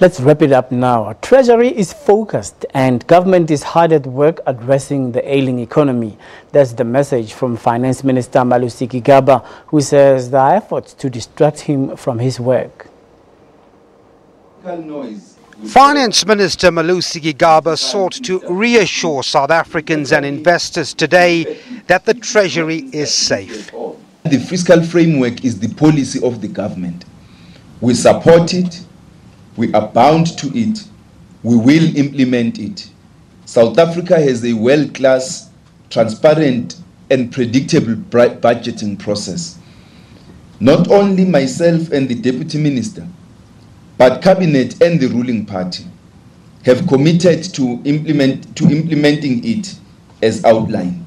Let's wrap it up now. Treasury is focused and government is hard at work addressing the ailing economy. That's the message from Finance Minister Malusi Gigaba, who says there are efforts to distract him from his work. Finance Minister Malusi Gigaba sought to reassure South Africans and investors today that the Treasury is safe. The fiscal framework is the policy of the government. We support it. We are bound to it. We will implement it. South Africa has a world-class, transparent and predictable budgeting process. Not only myself and the Deputy Minister, but Cabinet and the ruling party have committed to implementing it as outlined.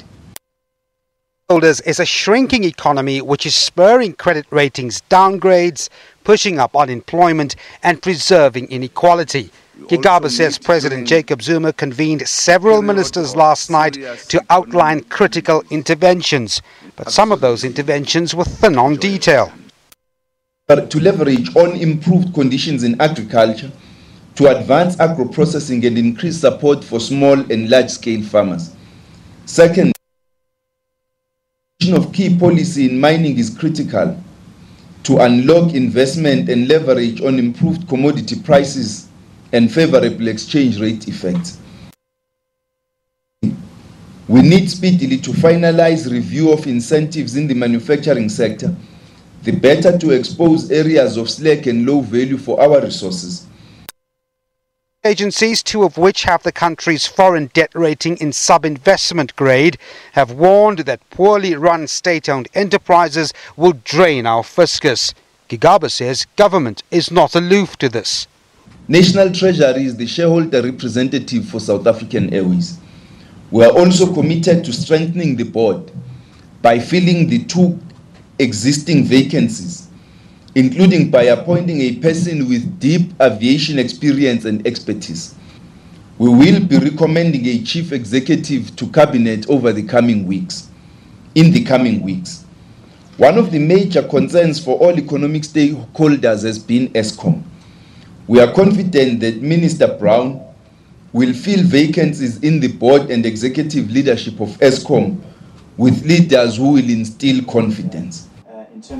Is a shrinking economy which is spurring credit ratings downgrades, pushing up unemployment and preserving inequality. Gigaba says President Jacob Zuma convened several ministers last night to outline critical interventions, but some of those interventions were thin on detail. To leverage on improved conditions in agriculture, to advance agro-processing and increase support for small and large-scale farmers. Second, of key policy in mining is critical to unlock investment and leverage on improved commodity prices and favorable exchange rate effects. We need speedily to finalize review of incentives in the manufacturing sector, the better to expose areas of slack and low value for our resources. Agencies, two of which have the country's foreign debt rating in sub-investment grade, have warned that poorly run state-owned enterprises will drain our fiscus. Gigaba says government is not aloof to this. National Treasury is the shareholder representative for South African Airways. We are also committed to strengthening the board by filling the 2 existing vacancies, including by appointing a person with deep aviation experience and expertise. We will be recommending a chief executive to cabinet in the coming weeks. One of the major concerns for all economic stakeholders has been Eskom. We are confident that Minister Brown will fill vacancies in the board and executive leadership of Eskom with leaders who will instill confidence.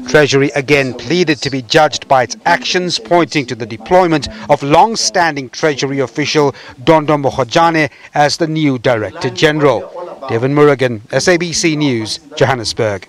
Treasury again pleaded to be judged by its actions, pointing to the deployment of long-standing Treasury official Dondo Mokgojane as the new Director General. Devin Murrigan, SABC News, Johannesburg.